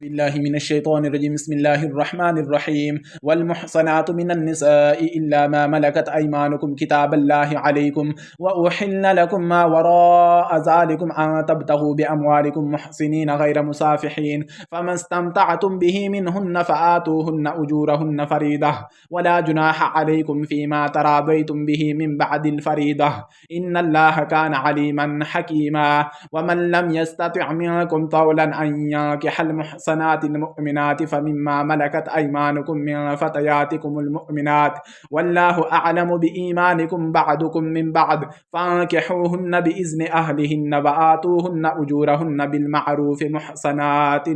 بالله من الشيطان الرجيم. بسم الله الرحمن الرحيم. والمحصنات من النساء إلا ما ملكت أيمانكم كتاب الله عليكم وأحل لكم ما وراء ذلكم أن تبتغوا بأموالكم محصنين غير مسافحين، فما استمتعتم به منهن فآتوهن أجورهن فريضة، ولا جناح عليكم فيما تراضيتم به من بعد الفريضة، إن الله كان عليما حكيما. ومن لم يستطع منكم طولا أن ينكح المحصنات المؤمنات فمما ملكت أيمانكم من فتياتكم المؤمنات، والله أعلم بإيمانكم بعضكم من بعض، فانكحوهن بإذن أهلهن وآتوهن أجورهن بالمعروف محصنات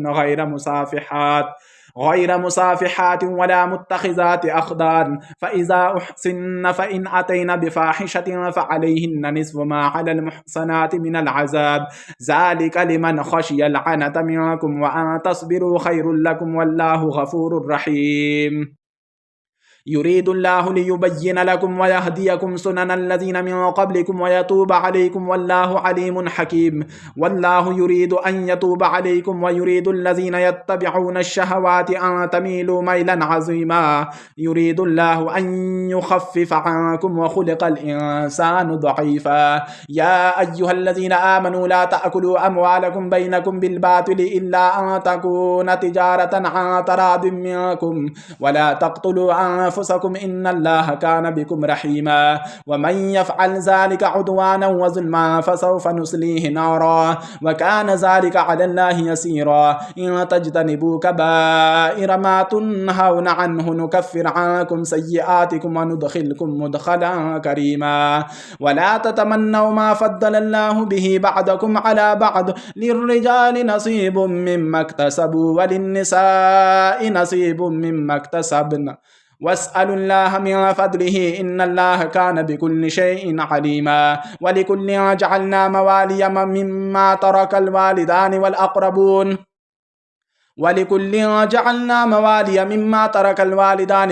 غير مصافحات ولا متخذات أخدان، فإذا أحصن فإن أتين بفاحشة فعليهن نصف ما على المحصنات من العذاب، ذلك لمن خشي العنة منكم وأن تصبروا خير لكم والله غفور رحيم. يريد الله ليبين لكم ويهديكم سنن الذين من قبلكم ويتوب عليكم والله عليم حكيم. والله يريد أن يتوب عليكم ويريد الذين يتبعون الشهوات أن تميلوا ميلا عظيما. يريد الله أن يخفف عنكم وخلق الإنسان ضعيفا. يا أيها الذين آمنوا لا تأكلوا أموالكم بينكم بالباطل إلا أن تكون تجارة عن تراض منكم، ولا تقتلوا أنفسكم إن الله كان بكم رحيما. ومن يفعل ذلك عدوانا وظلما فسوف نصليه نارا وكان ذلك على الله يسيرا. إن تجتنبوا كبائر ما تنهون عنه نكفر عنكم سيئاتكم وندخلكم مدخلا كريما. ولا تتمنوا ما فضل الله به بعضكم على بعض، للرجال نصيب مما اكتسبوا وللنساء نصيب مما اكتسبن، واسألوا الله من فضله إن الله كان بكل شيء عليما. ولكل جعلنا موالي مما ترك الوالدان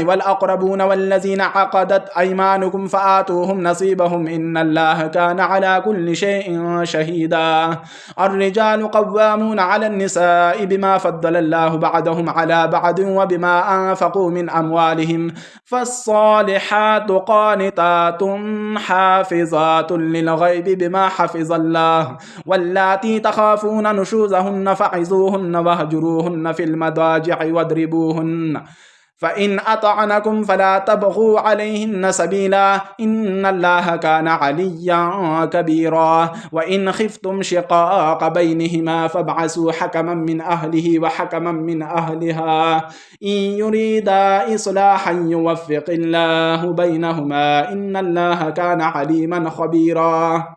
والأقربون والذين عقدت أيمانكم فآتوهم نصيبهم إن الله كان على كل شيء شهيدا. الرجال قوامون على النساء بما فضل الله بعضهم على بعض وبما أنفقوا من أموالهم، فالصالحات قانتات حافظات للغيب بما حفظ الله، واللاتي تخافون نشوزهن فعظوهن واهجروهن في المضاجع واضربوهن، فإن أطعنكم فلا تبغوا عليهن سبيلا إن الله كان عليا كبيرا. وإن خفتم شقاق بينهما فابعثوا حكما من أهله وحكما من أهلها إن يريدا إصلاحا يوفق الله بينهما إن الله كان عليما خبيرا.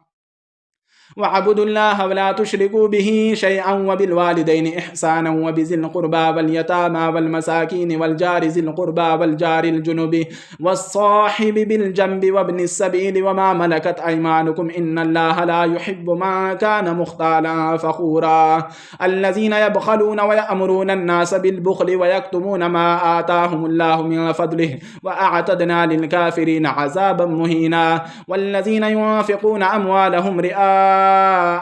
واعبدوا الله ولا تشركوا به شيئا وبالوالدين إحسانا وبذي القربى واليتامى والمساكين والجار ذي القربى والجار الجنب والصاحب بالجنب وابن السبيل وما ملكت أيمانكم إن الله لا يحب ما كان مختالا فخورا. الذين يبخلون ويأمرون الناس بالبخل ويكتمون ما آتاهم الله من فضله وأعتدنا للكافرين عذابا مهينا. والذين ينفقون أموالهم رئاء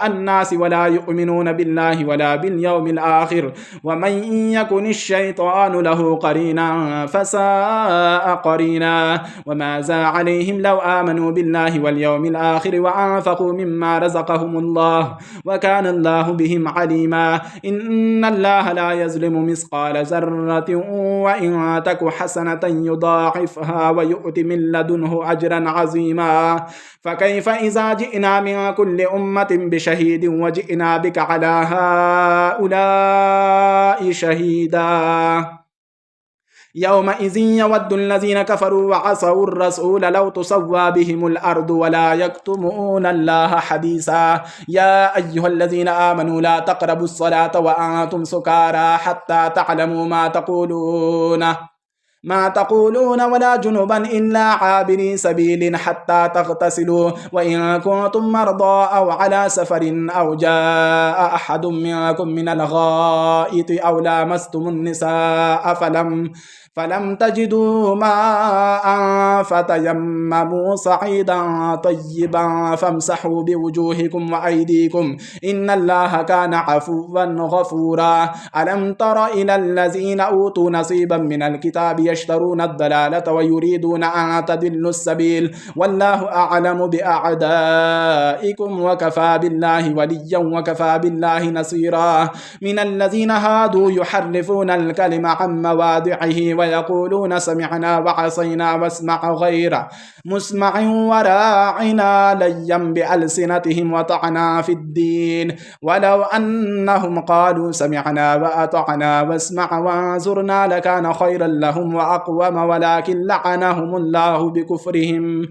الناس ولا يؤمنون بالله ولا باليوم الآخر ومن يكن الشيطان له قرينا فساء قرينا. وماذا عليهم لو آمنوا بالله واليوم الآخر وأنفقوا مما رزقهم الله وكان الله بهم عليما. إن الله لا يظلم مثقال ذرة وإن تك حسنة يضاعفها ويؤت من لدنه أجرا عظيما. فكيف إذا جئنا من كل أمة بشهيد وجئنا بك على هؤلاء شهيدا. يومئذ يود الذين كفروا وعصوا الرسول لو تسوى بهم الأرض ولا يكتمون الله حديثا. يا أيها الذين آمنوا لا تقربوا الصلاة وأنتم سكارى حتى تعلموا ما تقولون ما تقولون ولا جنبا إلا عابري سبيل حتى تغتسلوا وإن كنتم مرضى أو على سفر أو جاء أحد منكم من الغائط أو لامستم النساء فلم تجدوا ماء فتيمموا صعيدا طيبا فامسحوا بوجوهكم وأيديكم إن الله كان عفوا غفورا ألم تر إلى الذين أوتوا نصيبا من الكتاب يشترون الضلالة ويريدون أن تضلوا السبيل والله أعلم بأعدائكم وكفى بالله وليا وكفى بالله نصيرا من الذين هادوا يحرفون الكلم عن مواضعه ويقولون سمعنا وعصينا واسمع غير مسمع وراعنا ليا بألسنتهم وطعنا في الدين ولو أنهم قالوا سمعنا وأطعنا واسمع وانظرنا لكان خيرا لهم وأقوم ولكن لعنهم الله بكفرهم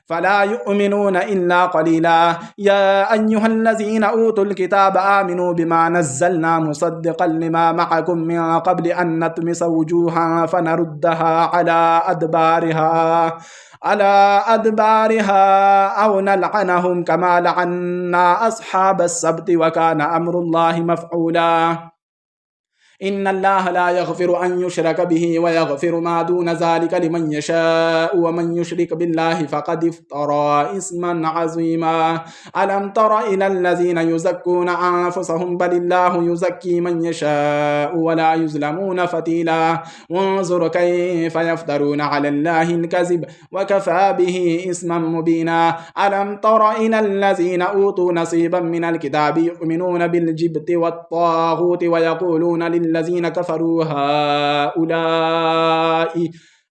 فلا يؤمنون إلا قليلا يا أيها الذين أوتوا الكتاب آمنوا بما نزلنا مصدقا لما معكم من قبل أن نطمس وجوها فنردها على أدبارها أو نلعنهم كما لعنا أصحاب السبت وكان أمر الله مفعولا إن الله لا يغفر أن يشرك به ويغفر ما دون ذلك لمن يشاء ومن يشرك بالله فقد افترى إثما عظيما ألم تر إلى الذين يزكون أنفسهم بل الله يزكي من يشاء ولا يظلمون فتيلا وانظر كيف يفترون على الله الكذب وكفى به إثما مبينا ألم تر إلى الذين أوتوا نصيبا من الكتاب يؤمنون بالجبت والطاغوت ويقولون الذين كفروا هؤلاء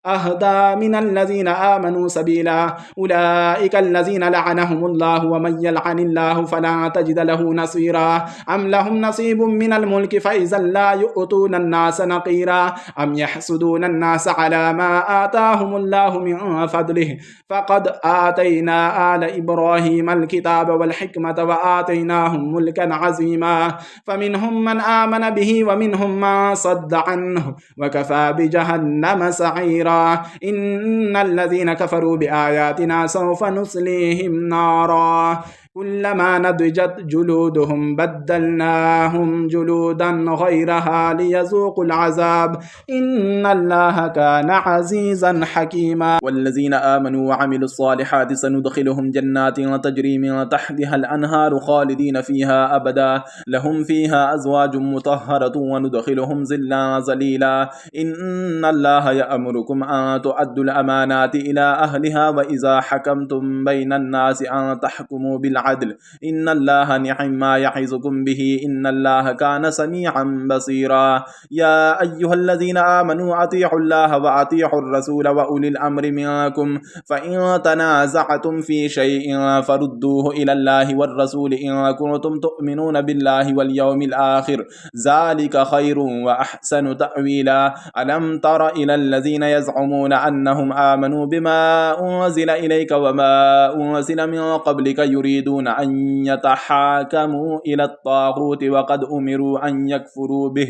أهدى من الذين آمنوا سبيلا أولئك الذين لعنهم الله ومن يلعن الله فلا تجد له نصيرا أم لهم نصيب من الملك فإذا لا يؤتون الناس نقيرا أم يحسدون الناس على ما آتاهم الله من فضله فقد آتينا آل إبراهيم الكتاب والحكمة وآتيناهم ملكا عظيما فمنهم من آمن به ومنهم من صد عنه وكفى بجهنم سعيرا إن الذين كفروا بآياتنا سوف نصليهم نارا كلما نضجت جلودهم بدلناهم جلودا غيرها ليذوقوا العذاب إن الله كان عزيزا حكيما والذين آمنوا وعملوا الصالحات سندخلهم جنات تجري من تحتها الأنهار خالدين فيها أبدا لهم فيها أزواج مطهرة وندخلهم ظلا ظليلا إن الله يأمركم أن تؤدوا الأمانات إلى أهلها وإذا حكمتم بين الناس أن تحكموا بالعدل إن الله نعم ما يعظكم به إن الله كان سميعا بصيرا يا أيها الذين آمنوا أطيعوا الله وأطيعوا الرسول وأولي الأمر منكم فإن تنازعتم في شيء فردوه إلى الله والرسول إن كنتم تؤمنون بالله واليوم الآخر ذلك خير وأحسن تأويلا ألم تر إلى الذين يزعمون أنهم آمنوا بما أنزل إليك وما أنزل من قبلك يريدون أن يتحاكموا إلى الطاغوت وقد أمروا أن يكفروا به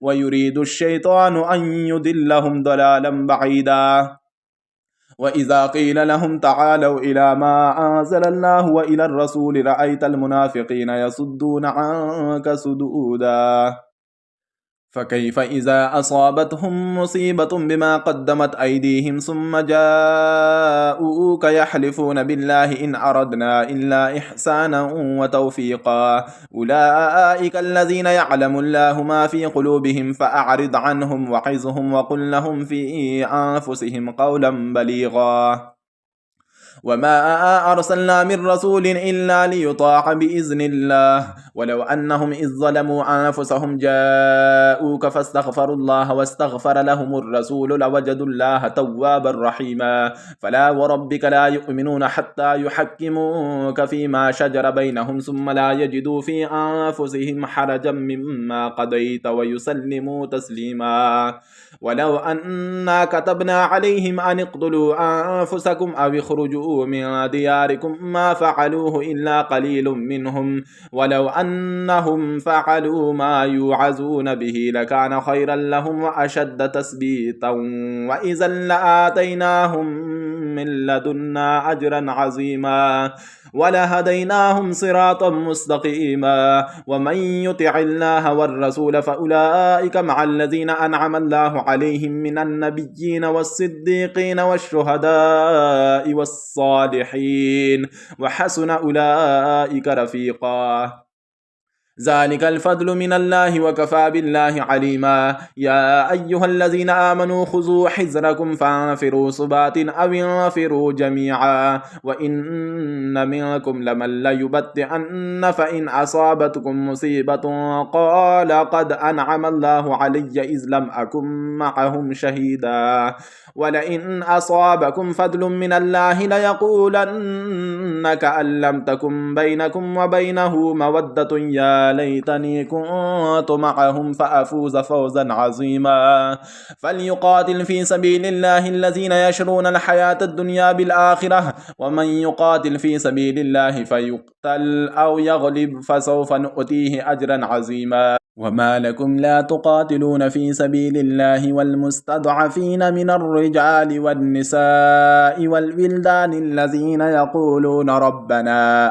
ويريد الشيطان أن يضلهم ضلالا بعيدا وإذا قيل لهم تعالوا إلى ما أنزل الله وإلى الرسول رأيت المنافقين يصدون عنك صدودا فكيف إذا أصابتهم مصيبة بما قدمت أيديهم ثم جاءوك يحلفون بالله إن أردنا إلا إحسانا وتوفيقا أولئك الذين يعلم الله ما في قلوبهم فأعرض عنهم وعظهم وقل لهم في أنفسهم قولا بليغا وما أرسلنا من رسول إلا ليطاع بإذن الله ولو أنهم إذ ظلموا أنفسهم جاءوك فاستغفروا الله واستغفر لهم الرسول لوجدوا الله توابا رحيما فلا وربك لا يؤمنون حتى يحكموك فيما شجر بينهم ثم لا يجدوا في أنفسهم حرجا مما قضيت ويسلموا تسليما ولو أنا كتبنا عليهم أن اقتلوا أنفسكم أو اخرجوا أخرجوا من دياركم ما فعلوه إلا قليل منهم ولو أنهم فعلوا ما يوعظون به لكان خيرا لهم وأشد تثبيتا وإذا لآتيناهم من لدنا أجرا عظيما ولهديناهم صراطا مستقيما ومن يطع الله والرسول فأولئك مع الذين أنعم الله عليهم من النبيين والصديقين والشهداء والصالحين وحسن أولئك رفيقا ذلك الفضل من الله وكفى بالله عليما يا أيها الذين آمنوا خذوا حذركم فانفروا ثبات أو انفروا جميعا وإن منكم لمن ليبطئن فإن أصابتكم مصيبة قال قد أنعم الله علي إذ لم أكن معهم شهيدا ولئن أصابكم فضل من الله ليقولن كأن لم تكن بينكم وبينه مودة يا ليتني كنت معهم فأفوز فوزا عظيما فليقاتل في سبيل الله الذين يشرون الحياة الدنيا بالآخرة ومن يقاتل في سبيل الله فيقتل أو يغلب فسوف نؤتيه أجرا عظيما وما لكم لا تقاتلون في سبيل الله والمستضعفين من الرجال والنساء والولدان الذين يقولون ربنا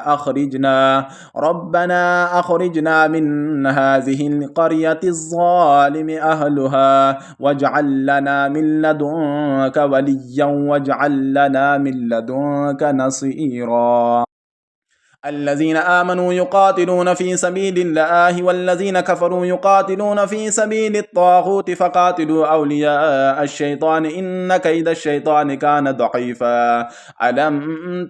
أخرجنا من هذه القرية الظالم أهلها واجعل لنا من لدنك وليا واجعل لنا من لدنك نصيرا الذين آمنوا يقاتلون في سبيل الله والذين كفروا يقاتلون في سبيل الطاغوت فقاتلوا أولياء الشيطان إن كيد الشيطان كان ضعيفا ألم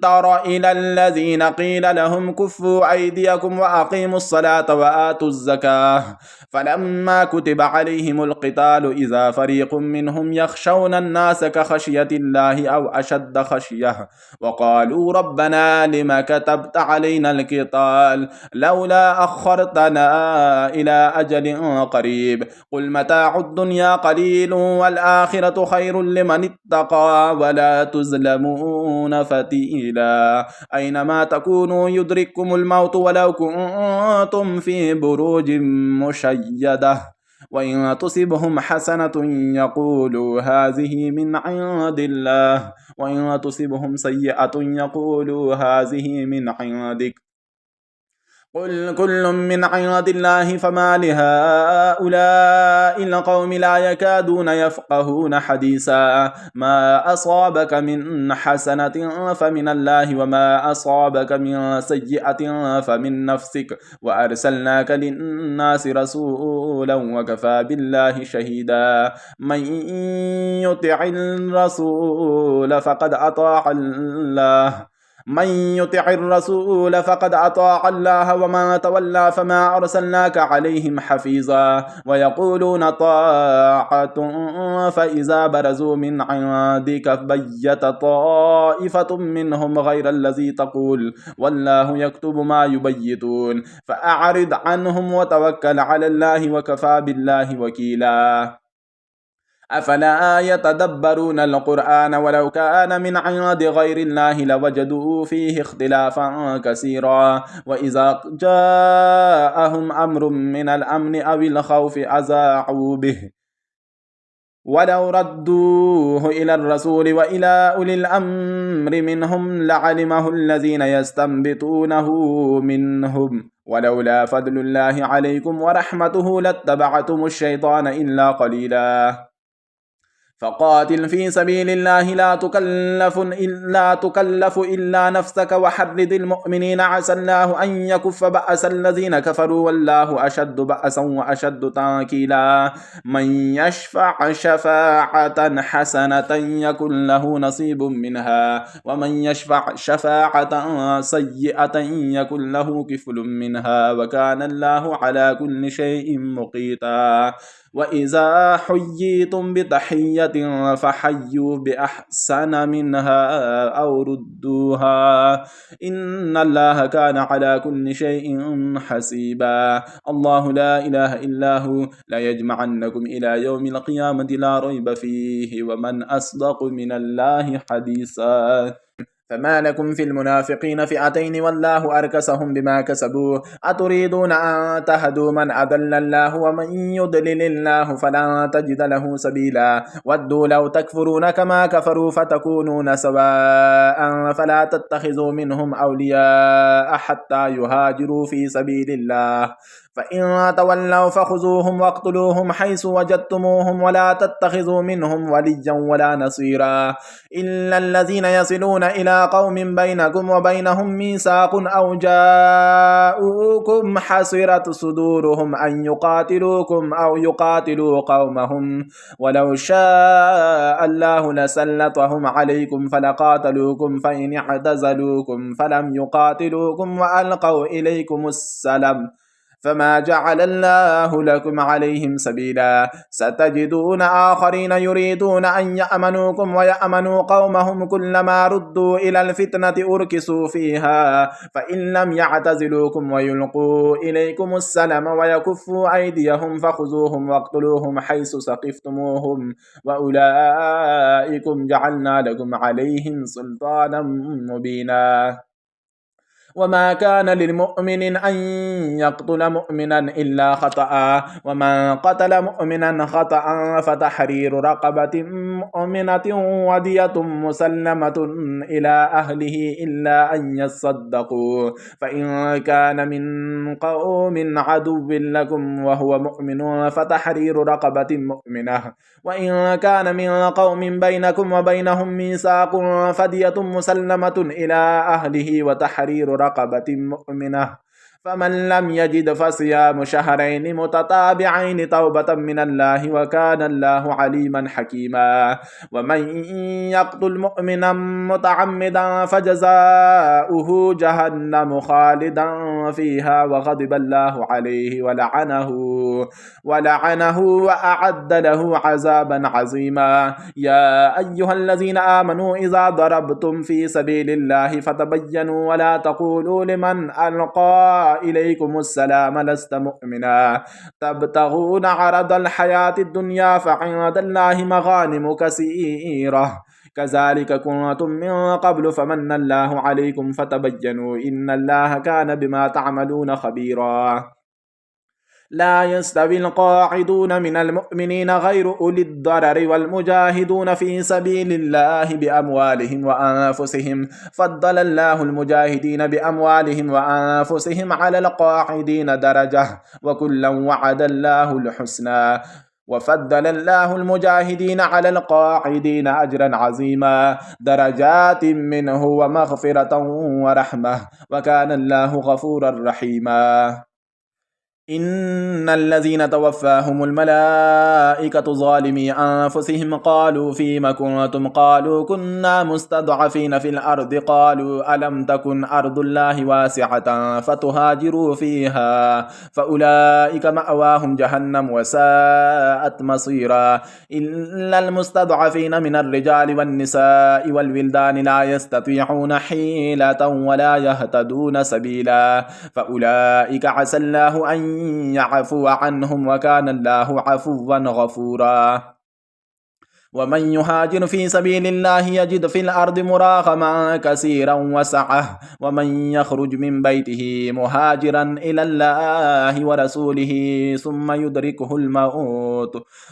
تر إلى الذين قيل لهم كفوا أيديكم وأقيموا الصلاة وآتوا الزكاة فلما كتب عليهم القتال إذا فريق منهم يخشون الناس كخشية الله أو أشد خشية وقالوا ربنا لما كتبت علينا القتال لولا أخرتنا إلى أجل قريب قل متاع الدنيا قليل والآخرة خير لمن اتقى ولا تظلمون فتيلا أينما تكونوا يدرككم الموت ولو كنتم في بروج مشيدة وإن تصبهم حسنة يقولوا هذه من عند الله وإن تصبهم سيئة يقولوا هذه من عندك قل كل من عند الله فما لهؤلاء القوم لا يكادون يفقهون حديثا ما أصابك من حسنة فمن الله وما أصابك من سيئة فمن نفسك وأرسلناك للناس رسولا وكفى بالله شهيدا من يطع الرسول فقد أطاع الله وما تولى فما أرسلناك عليهم حفيظا ويقولون طاعة فإذا برزوا من عندك بيت طائفة منهم غير الذي تقول والله يكتب ما يبيتون فأعرض عنهم وتوكل على الله وكفى بالله وكيلا أفلا يتدبرون القرآن ولو كان من عند غير الله لوجدوا فيه اختلافا كثيرا وإذا جاءهم أمر من الأمن أو الخوف أذاعوا به ولو ردوه إلى الرسول وإلى أولي الأمر منهم لعلمه الذين يستنبطونه منهم ولولا فضل الله عليكم ورحمته لاتبعتم الشيطان إلا قليلا فقاتل في سبيل الله لا تكلف إلا نفسك وحرد المؤمنين عسى الله أن يكف بأس الذين كفروا والله أشد بأسا وأشد تنكيلا من يشفع شفاعة حسنة يكن له نصيب منها ومن يشفع شفاعة سيئة يكن له كفل منها وكان الله على كل شيء مقيتا وإذا حييتم بتحية فحيوا بأحسن منها أو ردوها إن الله كان على كل شيء حسيبا الله لا إله إلا هو لا يجمعنكم إلى يوم القيامة لا ريب فيه ومن أصدق من الله حديثا فما لكم في المنافقين فئتين والله أركسهم بما كسبوا أتريدون أن تهدوا من أضل الله ومن يضلل الله فلن تجد له سبيلا ودوا لو تكفرون كما كفروا فتكونون سواء فلا تتخذوا منهم أولياء حتى يهاجروا في سبيل الله فإن تولوا فخذوهم واقتلوهم حيث وجدتموهم ولا تتخذوا منهم وليا ولا نصيرا إلا الذين يصلون إلى قوم بينكم وبينهم ميثاق أو جاءوكم حصرت صدورهم أن يقاتلوكم أو يقاتلوا قومهم ولو شاء الله لسلطهم عليكم فلقاتلوكم فإن اعتزلوكم فلم يقاتلوكم وألقوا إليكم السلم فما جعل الله لكم عليهم سبيلا ستجدون آخرين يريدون أن يأمنوكم ويأمنوا قومهم كلما ردوا إلى الفتنة أركسوا فيها فإن لم يعتزلوكم ويلقوا إليكم السلم ويكفوا أيديهم فخذوهم واقتلوهم حيث ثقفتموهم وأولئكم جعلنا لكم عليهم سلطانا مبينا وما كان للمؤمن أن يقتل مؤمنا إلا خطأ ومن قتل مؤمنا خطأ فتحرير رقبة مؤمنة ودية مسلمة إلى أهله إلا أن يصدقوا فإن كان من قوم عدو لكم وهو مؤمن فتحرير رقبة مؤمنة وإن كان من قوم بينكم وبينهم ميثاق فدية مسلمة إلى أهله وتحرير رقبة مؤمنة فمن لم يجد فصيام شهرين متتابعين توبة من الله وكان الله عليما حكيما ومن يقتل مؤمنا متعمدا فجزاؤه جهنم خالدا فيها وغضب الله عليه ولعنه وأعد له عذابا عظيما يا أيها الذين آمنوا إذا ضربتم في سبيل الله فتبينوا ولا تقولوا لمن ألقى إليكم السلام لست مؤمنا تبتغون عرض الحياة الدنيا فعند الله مغانم كثيرة كذلك كنتم من قبل فمن الله عليكم فتبينوا إن الله كان بما تعملون خبيرا لا يستوي القاعدون من المؤمنين غير أولي الضرر والمجاهدون في سبيل الله بأموالهم وأنفسهم فضل الله المجاهدين بأموالهم وأنفسهم على القاعدين درجة وكلا وعد الله الحسنى وفضل الله المجاهدين على القاعدين أجرا عظيما درجات منه ومغفرة ورحمة وكان الله غفورا رحيما إن الذين توفاهم الملائكة ظالمي أنفسهم قالوا فيم كنتم قالوا كنا مستضعفين في الأرض قالوا ألم تكن أرض الله واسعة فتهاجروا فيها فأولئك مأواهم جهنم وساءت مصيرا إلا المستضعفين من الرجال والنساء والولدان لا يستطيعون حيلة ولا يهتدون سبيلا فأولئك عسى الله أن يعفو عنهم وكان الله عفوا غفورا ومن يهاجر في سبيل الله يجد في الأرض مراغما كثيرا وسعة ومن يخرج من بيته مهاجرا إلى الله ورسوله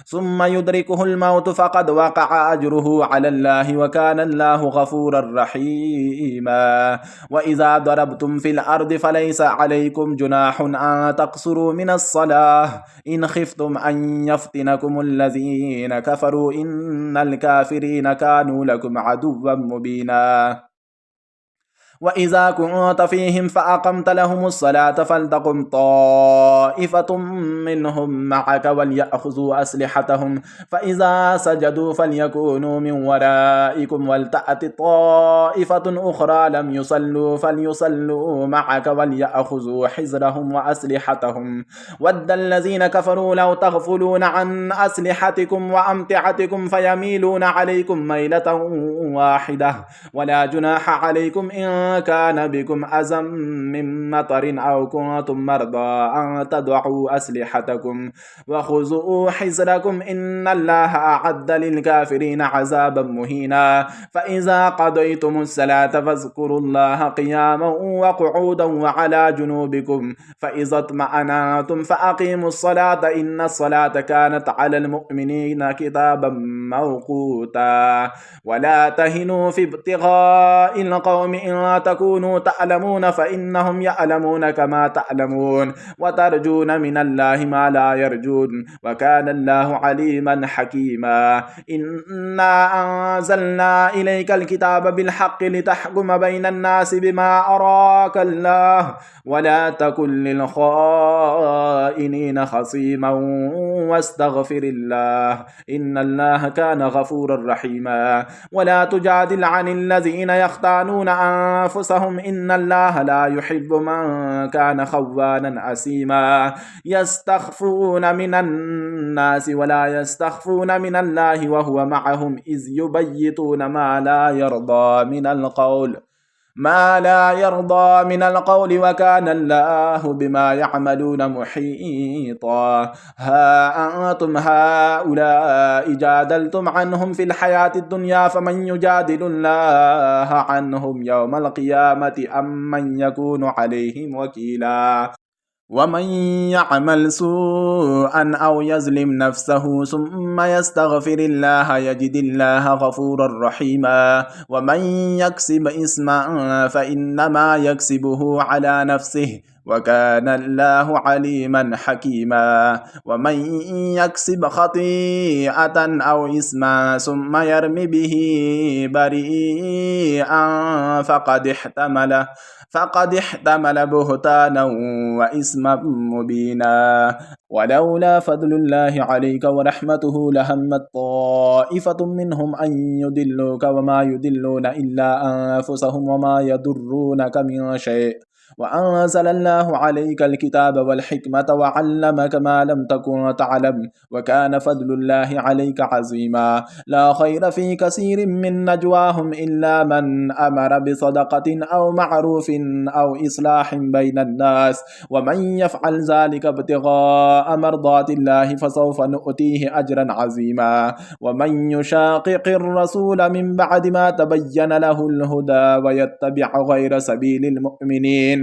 ثم يدركه الموت فقد وقع أجره على الله وكان الله غفورا رحيما وإذا ضربتم في الأرض فليس عليكم جناح أن تقصروا من الصلاة إن خفتم أن يفتنكم الذين كفروا إن الكافرين كانوا لكم عدوا مبينا وإذا كنت فيهم فأقمت لهم الصلاة فلتقم طائفة منهم معك وليأخذوا أسلحتهم فإذا سجدوا فليكونوا من ورائكم ولتأت طائفة أخرى لم يصلوا فليصلوا معك وليأخذوا حذرهم وأسلحتهم ود الذين كفروا لو تغفلون عن أسلحتكم وأمتعتكم فيميلون عليكم ميلة واحدة ولا جناح عليكم إن كان بكم أذى من مطر أو كنتم مرضى أن تضعوا أسلحتكم وخذوا حذركم إن الله أعد للكافرين عذابا مهينا فإذا قضيتم الصلاة فاذكروا الله قياما وقعودا وعلى جنوبكم فإذا اطمأننتم فأقيموا الصلاة إن الصلاة كانت على المؤمنين كتابا موقوتا ولا تهنوا في ابتغاء القوم إن تكونوا تعلمون فإنهم يعلمون كما تعلمون وترجون من الله ما لا يرجون وكان الله عليما حكيما إنا أنزلنا إليك الكتاب بالحق لتحكم بين الناس بما أراك الله ولا تكن للخائنين خصيما واستغفر الله إن الله كان غفورا رحيما ولا تجادل عن الذين يختانون أنفسهم إن الله لا يحب من كان خوانا أثيما يستخفون من الناس ولا يستخفون من الله وهو معهم إذ يبيتون ما لا يرضى من القول وكان الله بما يعملون محيطا ها أنتم هؤلاء جادلتم عنهم في الحياة الدنيا فمن يجادل الله عنهم يوم القيامة أم من يكون عليهم وكيلا ومن يعمل سوءا أو يظلم نفسه ثم يستغفر الله يجد الله غفورا رحيما ومن يكسب إثما فإنما يكسبه على نفسه وكان الله عليما حكيما ومن يكسب خطيئة أو إثما ثم يرم به بريئا فقد احتمل بهتانا وإثما مبينا ولولا فضل الله عليك ورحمته لهمت طائفة منهم أن يضلوك وما يضلون إلا أنفسهم وما يضرونك من شيء وأنزل الله عليك الكتاب والحكمة وعلمك ما لم تكن تعلم وكان فضل الله عليك عظيما لا خير في كثير من نجواهم إلا من أمر بصدقة أو معروف أو إصلاح بين الناس ومن يفعل ذلك ابتغاء مرضات الله فسوف نؤتيه أجرا عظيما ومن يشاقق الرسول من بعد ما تبين له الهدى ويتبع غير سبيل المؤمنين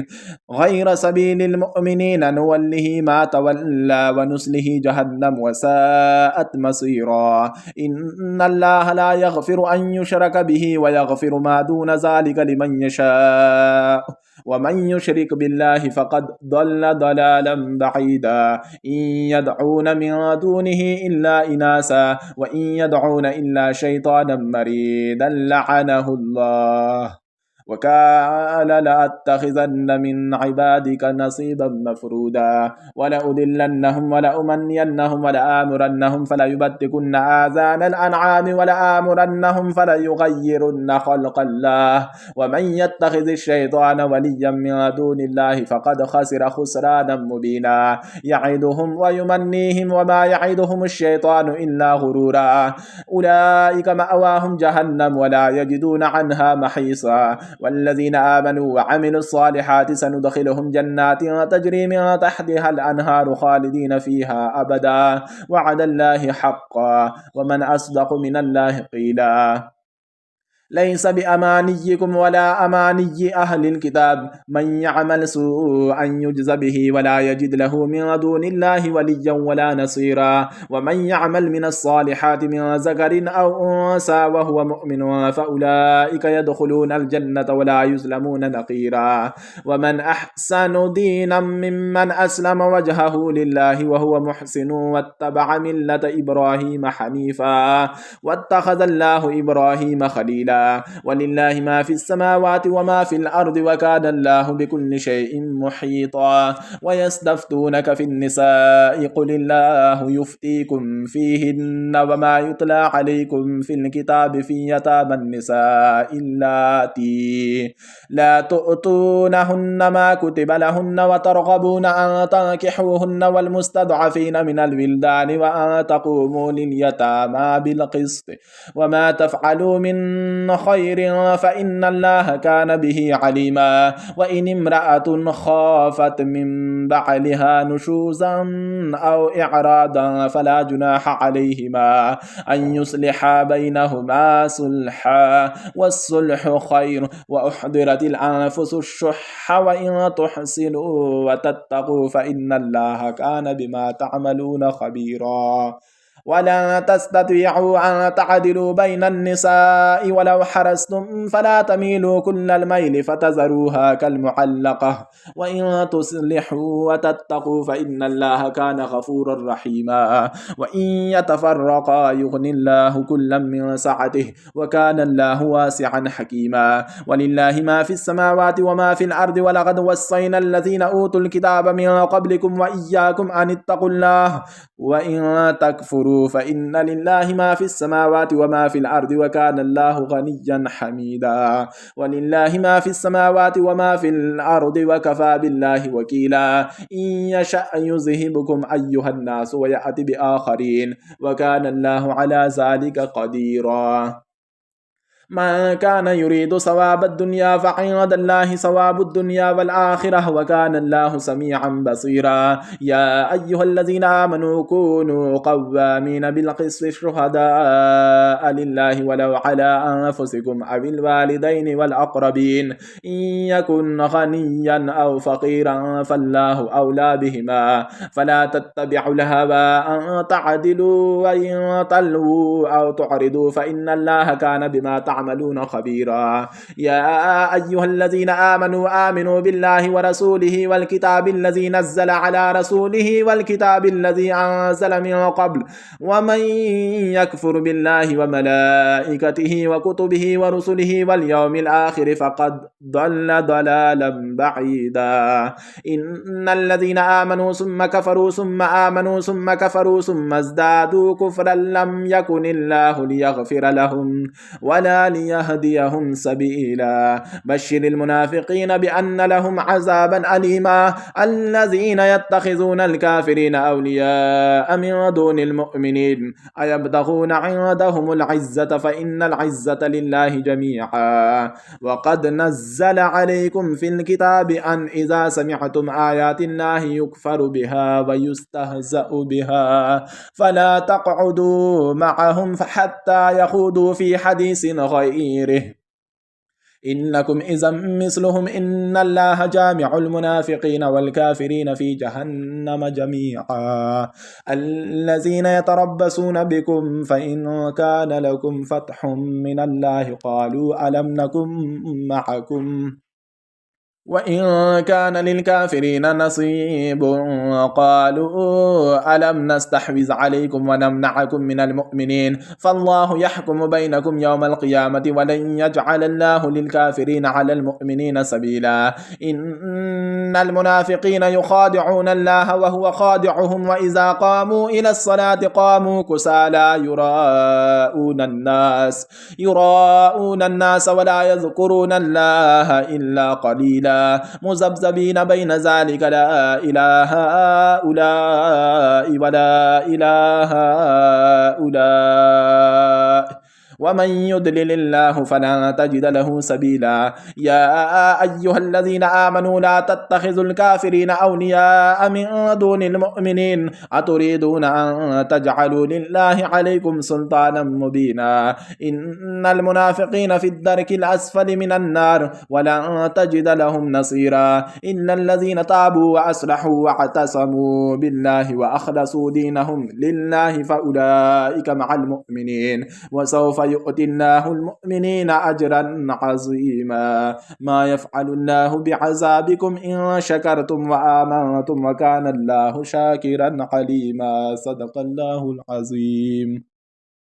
نوله ما تولى ونسله جهنم وساءت مصيرا إن الله لا يغفر أن يشرك به ويغفر ما دون ذلك لمن يشاء ومن يشرك بالله فقد ضل ضلالا بعيدا إن يدعون من دونه إلا إناثا وإن يدعون إلا شيطانا مريدا لعنه الله وقال لأتخذن من عبادك نصيبا مفرودا ولأضلنهم ولأمنينهم ولآمرنهم فليبتكن آذان الأنعام ولآمرنهم فليغيرن خلق الله ومن يتخذ الشيطان وليا من دون الله فقد خسر خسرانا مبينا يعدهم ويمنيهم وما يعدهم الشيطان إلا غرورا أولئك مأواهم جهنم ولا يجدون عنها محيصا والذين آمنوا وعملوا الصالحات سندخلهم جنات تجري من تحتها الأنهار خالدين فيها أبدا وعد الله حقا ومن أصدق من الله قيلا ليس بأمانيكم ولا أماني أهل الكتاب من يعمل سوءا يجز به ولا يجد له من دون الله وليا ولا نصيرا ومن يعمل من الصالحات من ذكر أو أنثى وهو مؤمن فأولئك يدخلون الجنة ولا يظلمون نقيرا ومن أحسن دينا ممن أسلم وجهه لله وهو محسن واتبع ملة إبراهيم حنيفا واتخذ الله إبراهيم خليلا ولله ما في السماوات وما في الأرض وكان الله بكل شيء محيطا ويستفتونك في النساء قل الله يفتيكم فيهن وما يتلى عليكم في الكتاب في يتامى النساء اللاتي لا تؤتونهن ما كتب لهن وترغبون أن تنكحوهن والمستضعفين من الولدان وأن تقوموا لليتامى بالقسط وما تفعلوا من خير فإن الله كان به عليما وإن امرأة خافت من بعلها نشوزا أو إعراضا فلا جناح عليهما أن يصلحا بينهما صلحا والصلح خير وأحضرت الأنفس الشح وإن تحسنوا وتتقوا فإن الله كان بما تعملون خبيرا ولا تستطيعوا أن تعدلوا بين النساء ولو حرصتم فلا تميلوا كل الميل فتذروها كالمعلقة وإن تصلحوا وتتقوا فإن الله كان غفورا رحيما وإن يتفرقا يغني الله كلا من سعته وكان الله واسعا حكيما ولله ما في السماوات وما في الأرض ولقد وصينا الذين أوتوا الكتاب من قبلكم وإياكم أن اتقوا الله وإن تكفروا فإن لله ما في السماوات وما في الأرض وكان الله غنيا حميدا ولله ما في السماوات وما في الأرض وكفى بالله وكيلا إن يشأ يذهبكم أيها الناس ويأتي بآخرين وكان الله على ذلك قديرا من كان يريد ثواب الدنيا فعند الله ثواب الدنيا والآخرة وكان الله سميعا بصيرا يا أيها الذين آمنوا كونوا قوامين بالقسط شهداء لله ولو على أنفسكم أو الوالدين والأقربين إن يكن غنيا أو فقيرا فالله أولى بهما فلا تتبعوا الهوى أن تعدلوا وإن تلووا أو تعرضوا فإن الله كان بما تعملون خبيرا يا أيها الذين آمنوا بالله ورسوله والكتاب الذي نزل على رسوله والكتاب الذي أنزل من قبل ومن يكفر بالله وملائكته وكتبه ورسله واليوم الآخر فقد ضل ضلالا بعيدا إن الذين آمنوا ثم كفروا ثم آمنوا ثم كفروا ثم ازدادوا كفرا لم يكن الله ليغفر لهم ولا ليهديهم سبيلا بشر المنافقين بأن لهم عذابا أليما الذين يتخذون الكافرين أولياء من دون المؤمنين أيبتغون عندهم العزة فإن العزة لله جميعا وقد نزل عليكم في الكتاب أن إذا سمعتم آيات الله يكفر بها ويستهزأ بها فلا تقعدوا معهم حتى يخوضوا في حديث غيره إنكم إذا مثلهم إن الله جامع المنافقين والكافرين في جهنم جميعا الذين يتربصون بكم فإن كان لكم فتح من الله قالوا ألم نكن معكم وإن كان للكافرين نصيب قالوا ألم نستحوذ عليكم ونمنعكم من المؤمنين فالله يحكم بينكم يوم القيامة ولن يجعل الله للكافرين على المؤمنين سبيلا إن المنافقين يخادعون الله وهو خادعهم وإذا قاموا إلى الصلاة قاموا كسالى يراءون الناس ولا يذكرون الله إلا قليلا مذبذبين بين ذلك لا إله هؤلاء ولا إله هؤلاء ومن يضلل الله فلا تجد له سبيلا يا أيها الذين آمنوا لا تتخذوا الكافرين أولياء من دون المؤمنين أتريدون أن تجعلوا لله عليكم سلطانا مبينا إن المنافقين في الدرك الأسفل من النار ولن تجد لهم نصيرا إن الذين تابوا وأصلحوا واعتصموا بالله وأخلصوا دينهم لله فأولئك مع المؤمنين وسوف يؤتي الله المؤمنين أجرا عظيما ما يفعل الله بعذابكم إن شكرتم وآمنتم وكان الله شاكرا عليما صدق الله العظيم.